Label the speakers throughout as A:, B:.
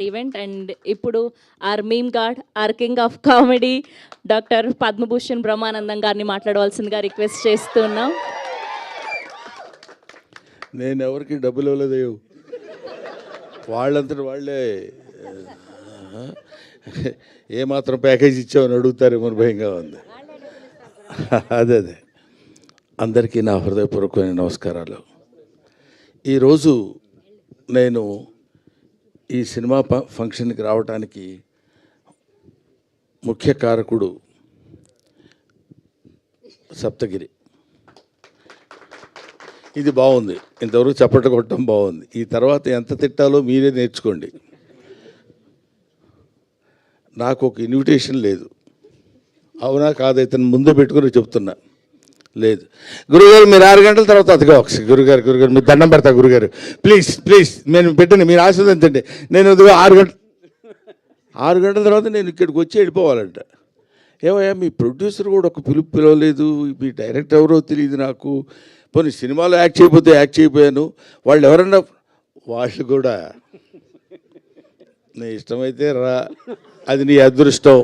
A: Event and ఇప్పుడు our meme god, our king of comedy doctor Padmabhushan Brahmanandam గారిని మాట్లాడవలసిందిగా request చేస్తున్నాం.
B: నేను ఎవరికి డబ్బులు ఇవ్వలేదు, వాళ్ళంతటి వాళ్ళే ఏమాత్రం ప్యాకేజ్ ఇచ్చామని అడుగుతారేమో భయంగా ఉంది. అదే అందరికీ నా హృదయపూర్వకమైన నమస్కారాలు. ఈరోజు నేను ఈ సినిమా ఫంక్షన్కి రావడానికి ముఖ్య కారకుడు సప్తగిరి. ఇది బాగుంది, ఇంతవరకు చప్పట్లు కొట్టడం బాగుంది. ఈ తర్వాత ఎంత తిట్టాలో మీరే నేర్చుకోండి. నాకు ఒక ఇన్విటేషన్ లేదు, అవునా కాదు, ఇతను ముందే పెట్టుకుని చెప్తున్నా. లేదు గురుగారు, మీరు 6 గంటల తర్వాత అదిగా ఒకసారి గురుగారు మీరు దండం పెడతా గురుగారు, ప్లీజ్ నేను పెట్టండి, మీరు ఆశీర్వదించండి. నేను అదిగో 6 గంటల తర్వాత నేను ఇక్కడికి వచ్చి వెళ్ళిపోవాలంట. ఏమయ్యా, మీ ప్రొడ్యూసర్ కూడా ఒక పిలవలేదు, మీ డైరెక్టర్ ఎవరో తెలియదు నాకు. పోనీ సినిమాలో యాక్ట్ చేయకపోయాను, వాళ్ళు ఎవరన్నా వాళ్ళు కూడా నీ ఇష్టమైతే రా, అది నీ అదృష్టం,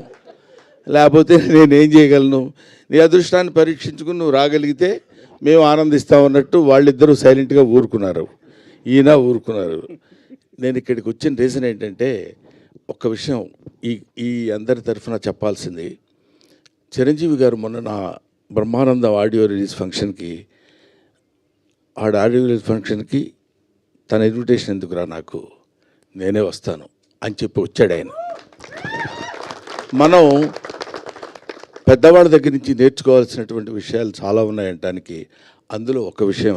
B: లేకపోతే నేనేం చేయగలను. నీ అదృష్టాన్ని పరీక్షించుకుని నువ్వు రాగలిగితే మేము ఆనందిస్తామన్నట్టు వాళ్ళిద్దరూ సైలెంట్గా ఊరుకున్నారు, ఈయన ఊరుకున్నారు. నేను ఇక్కడికి వచ్చిన రీజన్ ఏంటంటే, ఒక్క విషయం ఈ అందరి తరఫున చెప్పాల్సింది. చిరంజీవి గారు మొన్న నా బ్రహ్మానందం ఆడియో రిలీజ్ ఫంక్షన్కి తన ఇన్విటేషన్ ఎందుకురా నాకు, నేనే వస్తాను అని చెప్పి వచ్చాడు ఆయన. మనం పెద్దవాళ్ళ దగ్గర నుంచి నేర్చుకోవాల్సినటువంటి విషయాలు చాలా ఉన్నాయంటానికి అందులో ఒక విషయం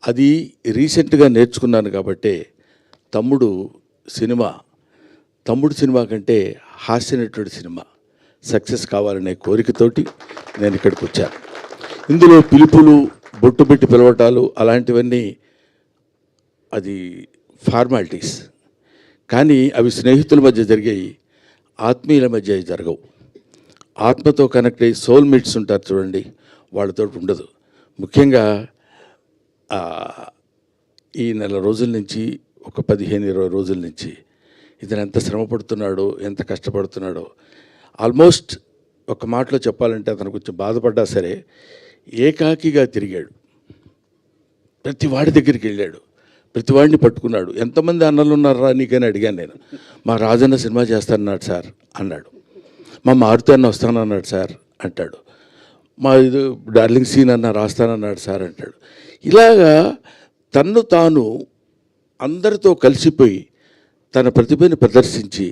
B: అది రీసెంట్గా నేర్చుకున్నాను. కాబట్టి తమ్ముడు సినిమా కంటే హాస్యనటుడి సినిమా సక్సెస్ కావాలనే కోరికతోటి నేను ఇక్కడికి వచ్చాను. ఇందులో పిలుపులు, బొట్టు పెట్టి పిలవటాలు అలాంటివన్నీ అది ఫార్మాలిటీస్, కానీ అవి స్నేహితుల మధ్య జరిగాయి, ఆత్మీయుల మధ్య జరగవు. ఆత్మతో కనెక్ట్ అయ్యి సోల్మేట్స్ ఉంటారు చూడండి, వాళ్ళతో ఉండదు. ముఖ్యంగా ఈ నెల రోజుల నుంచి, ఒక 15-20 రోజుల నుంచి ఇతను ఎంత శ్రమపడుతున్నాడో, ఎంత కష్టపడుతున్నాడో. ఆల్మోస్ట్ ఒక మాటలో చెప్పాలంటే అతను కొంచెం బాధపడ్డా సరే ఏకాకిగా తిరిగాడు. ప్రతి వాడి దగ్గరికి వెళ్ళాడు, ప్రతి వాడిని పట్టుకున్నాడు. ఎంతమంది అన్నలు ఉన్నారా నీకని అడిగాను నేను. మా రాజన్న సినిమా చేస్తానన్నాడు సార్ అన్నాడు, మా మారుతి అన్న వస్తానన్నాడు సార్ అంటాడు, మా ఇది డార్లింగ్ సీన్ అన్న రాస్తానన్నాడు సార్ అంటాడు. ఇలాగా తన్ను తాను అందరితో కలిసిపోయి తన ప్రతిభని ప్రదర్శించి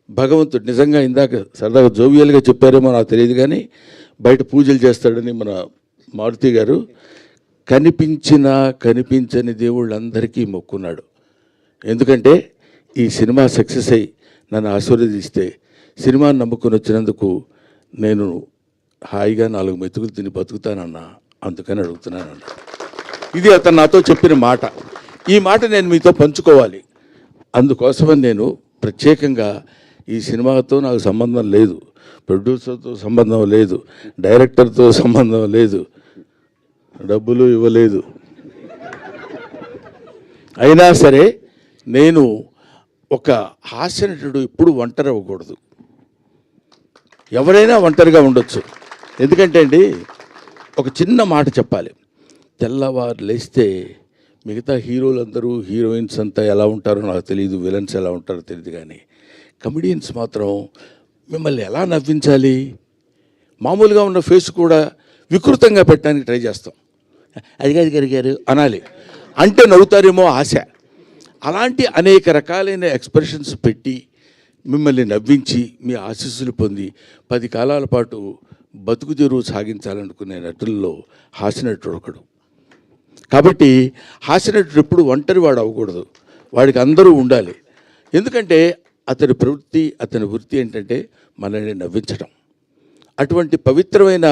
B: భగవంతుడు నిజంగా ఇందాక సరదాగా జోవియల్గా చెప్పారేమో నాకు తెలియదు, కానీ బయట పూజలు చేస్తాడని మన మారుతి గారు కనిపించని దేవుళ్ళందరికీ మొక్కున్నాడు. ఎందుకంటే ఈ సినిమా సక్సెస్ అయ్యి నన్ను ఆశీర్వదిస్తే, సినిమాని నమ్ముకొని వచ్చినందుకు నేను హాయిగా 4 మెతుకులు తిని బతుకుతానన్నా, అందుకని అడుగుతున్నానన్న. ఇది అతను నాతో చెప్పిన మాట. ఈ మాట నేను మీతో పంచుకోవాలి. అందుకోసమని నేను ప్రత్యేకంగా ఈ సినిమాతో నాకు సంబంధం లేదు, ప్రొడ్యూసర్తో సంబంధం లేదు, డైరెక్టర్తో సంబంధం లేదు, డబ్బులు ఇవ్వలేదు. అయినా సరే నేను ఒక హాస్యనటుడు ఎప్పుడు ఒంటరి అవ్వకూడదు. ఎవరైనా ఒంటరిగా ఉండొచ్చు. ఎందుకంటే అండి, ఒక చిన్న మాట చెప్పాలి. తెల్లవారు లేస్తే మిగతా హీరోలందరూ, హీరోయిన్స్ అంతా ఎలా ఉంటారో నాకు తెలియదు, విలన్స్ ఎలా ఉంటారో తెలియదు, కానీ కమెడియన్స్ మాత్రం మిమ్మల్ని ఎలా నవ్వించాలి, మామూలుగా ఉన్న ఫేస్ కూడా వికృతంగా పెట్టడానికి ట్రై చేస్తాం. అది గారు అనాలి అంటే నవ్వుతారేమో ఆశ. అలాంటి అనేక రకాలైన ఎక్స్ప్రెషన్స్ పెట్టి మిమ్మల్ని నవ్వించి మీ ఆశీస్సులు పొంది 10 కాలాల పాటు బతుకు తెరువు సాగించాలనుకునే నటుల్లో హాస్యనటుడు ఒకడు. కాబట్టి హాస్యనటుడు ఎప్పుడు ఒంటరి వాడు అవ్వకూడదు, వాడికి అందరూ ఉండాలి. ఎందుకంటే అతని ప్రవృత్తి, అతని వృత్తి ఏంటంటే మనల్ని నవ్వించడం. అటువంటి పవిత్రమైన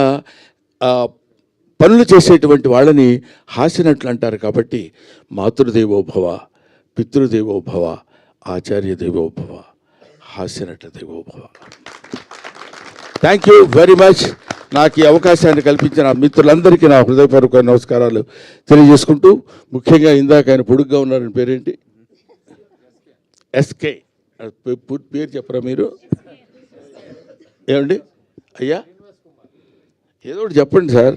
B: పనులు చేసేటువంటి వాళ్ళని హాస్యనటులు అంటారు. కాబట్టి మాతృదేవోభవ, పితృదేవోభవ, ఆచార్య దేవోభవ, హాస్యనట దేవోభవ. Thank you very much. నాకు ఈ అవకాశాన్ని కల్పించిన మిత్రులందరికీ నా హృదయపూర్వక నమస్కారాలు తెలియజేసుకుంటూ, ముఖ్యంగా ఇందాక ఆయన పొడుగ్గా ఉన్నారని పేరేంటి, ఎస్కే పూర్తి పేరు చెప్పరా మీరు? ఏమండి అయ్యా, ఏదో ఒకటి చెప్పండి సార్.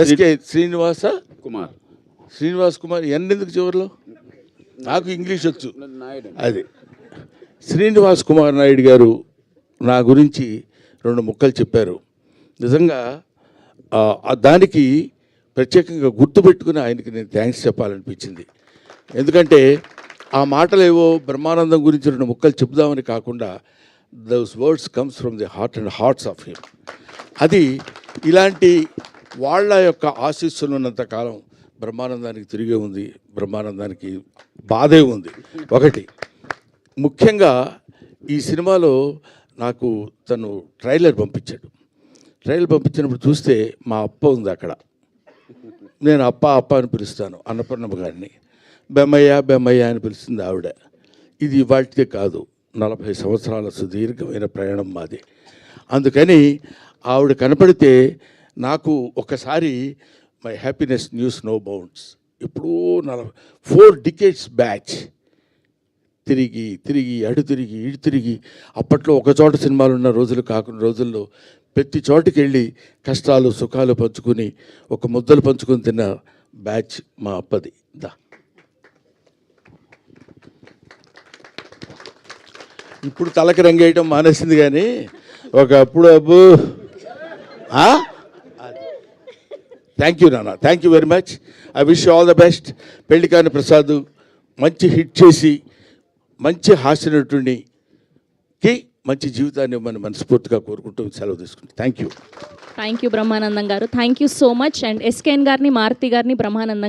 B: ఎస్కే శ్రీనివాస్ కుమార్ ఎందుకు చివరిలో? నాకు ఇంగ్లీష్ వచ్చు. అది శ్రీనివాస్ కుమార్ నాయుడు గారు నా గురించి 2 ముక్కలు చెప్పారు. నిజంగా దానికి ప్రత్యేకంగా గుర్తుపెట్టుకుని ఆయనకి నేను థ్యాంక్స్ చెప్పాలనిపించింది. ఎందుకంటే ఆ మాటలు ఏవో బ్రహ్మానందం గురించి 2 ముక్కలు చెప్దామని కాకుండా those words comes from the heart and hearts of him. అది ఇలాంటి వాళ్ళ యొక్క ఆశీస్సులు ఉన్నంతకాలం బ్రహ్మానందానికి తిరిగే ఉంది, బ్రహ్మానందానికి బాధే ఉంది. ఒకటి ముఖ్యంగా ఈ సినిమాలో నాకు తను ట్రైలర్ పంపించాడు. ట్రైలర్ పంపించినప్పుడు చూస్తే మా అప్ప ఉంది అక్కడ. నేను అప్ప అని పిలుస్తాను అన్నపూర్ణమ్మ గారిని. బెమ్మయ్య అని పిలుస్తుంది ఆవిడ. ఇది ఇవాళకే కాదు, 40 సంవత్సరాల సుదీర్ఘమైన ప్రయాణం మాది. అందుకని ఆవిడ కనపడితే నాకు ఒకసారి my happiness knows no bounds. ఇప్పుడు 4 డికేడ్స్ బ్యాచ్ తిరిగి అటు తిరిగి అప్పట్లో ఒక చోట సినిమాలు ఉన్న రోజులు కాకుండా రోజుల్లో ప్రతి చోటుకి వెళ్ళి కష్టాలు సుఖాలు పంచుకుని ఒక ముద్దలు పంచుకొని తిన్న బ్యాచ్ మా అప్పది. ఇప్పుడు తలకి రంగేయటం మానేసింది, కానీ ఒకప్పుడు అబ్బు. థ్యాంక్ యూ నాన్న, thank you very much. I wish all the best. Pellikani Prasad మంచి హిట్ చేసి మంచి హాస్యనటునికి మంచి జీవితాన్ని ఇవ్వమని మనస్ఫూర్తిగా కోరుకుంటూ సెలవు తీసుకుంటాం. థ్యాంక్ యూ
A: బ్రహ్మానందం గారు. Thank you so much. And SKN గారిని, మారుతి గారిని, బ్రహ్మానందం